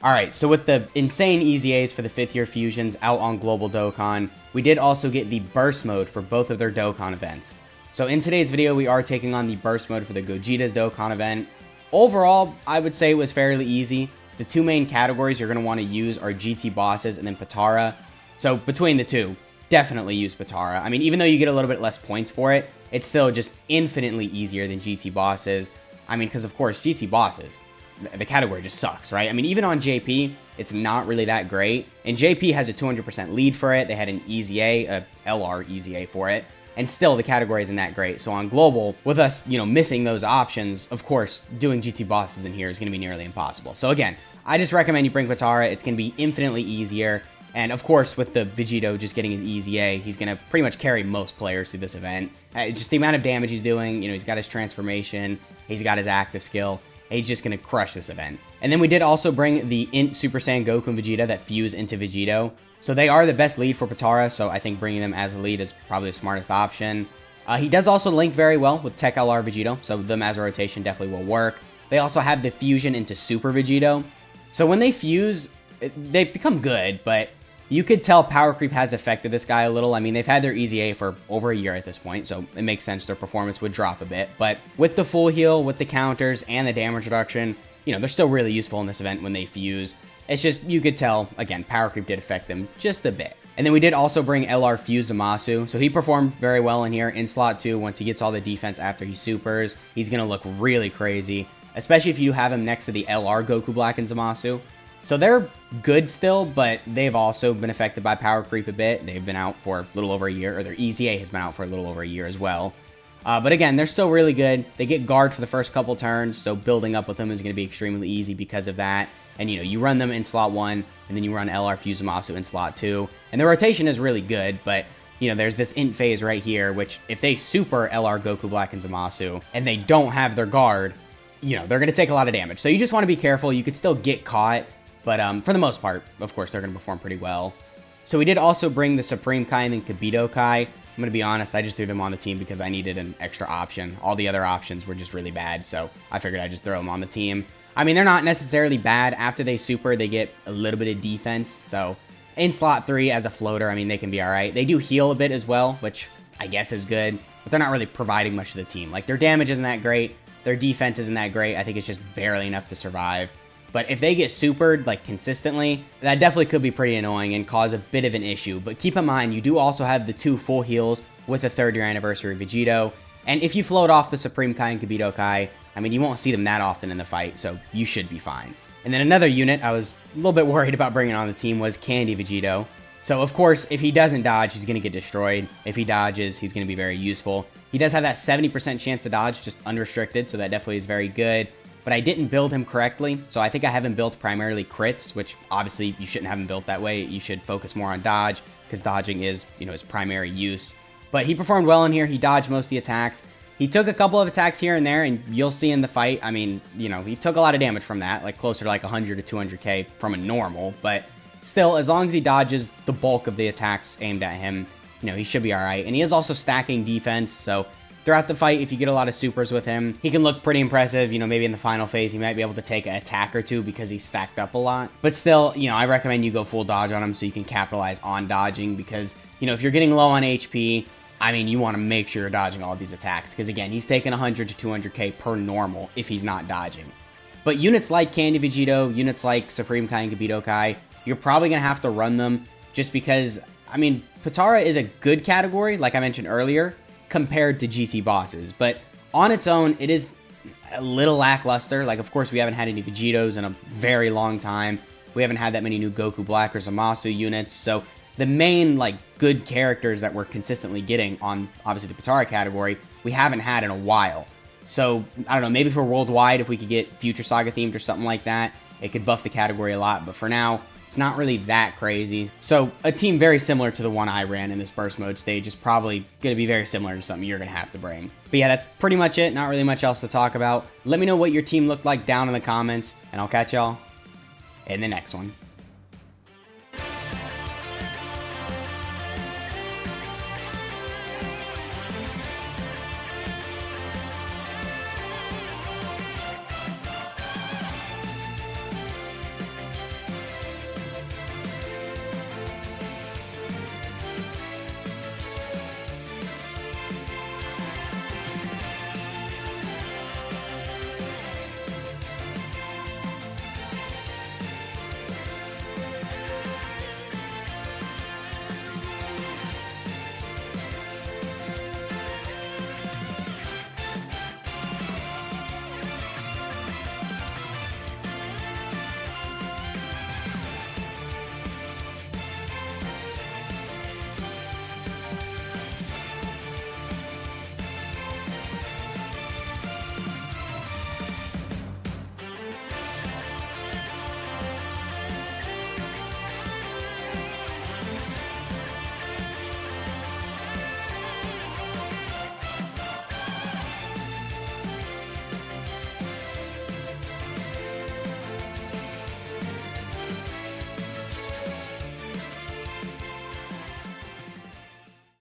Alright, so with the insane EZAs for the 5th year fusions out on Global Dokkan, we did also get the burst mode for both of their Dokkan events. So in today's video, we are taking on the burst mode for the GOGETA's Dokkan event. Overall, I would say it was fairly easy. The two main categories you're going to want to use are GT bosses and then Potara. So between the two, definitely use Potara. I mean, even though you get a little bit less points for it, it's still just infinitely easier than GT bosses. I mean, because of course, GT bosses, the category just sucks, right? I mean, even on JP, it's not really that great. And JP has a 200% lead for it. They had an EZA, a LR EZA for it. And still, the category isn't that great. So on Global, with us, missing those options, of course, doing GT bosses in here is going to be nearly impossible. So again, I just recommend you bring Potara. It's going to be infinitely easier. And of course, with the Vegito just getting his EZA, he's going to pretty much carry most players through this event. Just the amount of damage he's doing, he's got his transformation, he's got his active skill. He's just going to crush this event. And then we did also bring the Int Super Saiyan Goku and Vegeta that fuse into Vegito. So they are the best lead for Potara, so I think bringing them as a lead is probably the smartest option. He does also link very well with Tech LR Vegito, so them as a rotation definitely will work. They also have the fusion into Super Vegito. So when they fuse, they become good, but you could tell power creep has affected this guy a little. I mean, they've had their EZA for over a year at this point, so it makes sense their performance would drop a bit. But with the full heal, with the counters, and the damage reduction, they're still really useful in this event when they fuse. It's just, you could tell, again, power creep did affect them just a bit. And then we did also bring LR Fuse Zamasu. So he performed very well in here in slot 2. Once he gets all the defense after he supers, he's going to look really crazy, especially if you have him next to the LR Goku Black and Zamasu. So they're good still, but they've also been affected by power creep a bit. They've been out for a little over a year, or their EZA has been out for a little over a year as well. But again, they're still really good. They get guard for the first couple turns, so building up with them is going to be extremely easy because of that. And, you run them in slot 1, and then you run LR Fuse Zamasu in slot 2. And the rotation is really good, but, there's this int phase right here, which if they super LR Goku Black and Zamasu, and they don't have their guard, they're going to take a lot of damage. So you just want to be careful. You could still get caught, but for the most part, of course, they're going to perform pretty well. So we did also bring the Supreme Kai and then Kibito Kai. I'm going to be honest, I just threw them on the team because I needed an extra option. All the other options were just really bad, so I figured I'd just throw them on the team. I mean, they're not necessarily bad. After they super, they get a little bit of defense. So in slot 3 as a floater, I mean, they can be all right. They do heal a bit as well, which I guess is good, but they're not really providing much to the team. Like, their damage isn't that great. Their defense isn't that great. I think it's just barely enough to survive. But if they get supered, like, consistently, that definitely could be pretty annoying and cause a bit of an issue. But keep in mind, you do also have the 2 full heals with the 3rd year anniversary Vegito. And if you float off the Supreme Kai and Kibito Kai, I mean, you won't see them that often in the fight, so you should be fine. And then another unit I was a little bit worried about bringing on the team was Candy Vegito. So, of course, if he doesn't dodge, he's going to get destroyed. If he dodges, he's going to be very useful. He does have that 70% chance to dodge, just unrestricted, so that definitely is very good. But I didn't build him correctly, so I think I have him built primarily crits, which obviously you shouldn't have him built that way. You should focus more on dodge, because dodging is, his primary use. But he performed well in here. He dodged most of the attacks. He took a couple of attacks here and there, and you'll see in the fight, I mean, he took a lot of damage from that, like closer to like 100 to 200k from a normal, but still, as long as he dodges the bulk of the attacks aimed at him, he should be all right. And he is also stacking defense, so throughout the fight, if you get a lot of supers with him, he can look pretty impressive. Maybe in the final phase, he might be able to take an attack or two because he's stacked up a lot. But still, I recommend you go full dodge on him so you can capitalize on dodging because, if you're getting low on HP, I mean, you want to make sure you're dodging all these attacks because, again, he's taking 100 to 200k per normal if he's not dodging. But units like Candy Vegito, units like Supreme Kai and Kibito Kai, you're probably going to have to run them just because, I mean, Potara is a good category, like I mentioned earlier, compared to GT bosses. But on its own, it is a little lackluster. Like, of course, we haven't had any Vegitos in a very long time. We haven't had that many new Goku Black or Zamasu units, so the main, like, good characters that we're consistently getting on, obviously, the Potara category, we haven't had in a while. So, I don't know, maybe for worldwide, if we could get Future Saga themed or something like that, it could buff the category a lot. But for now, it's not really that crazy. So, a team very similar to the one I ran in this burst mode stage is probably going to be very similar to something you're going to have to bring. But yeah, that's pretty much it. Not really much else to talk about. Let me know what your team looked like down in the comments, and I'll catch y'all in the next one.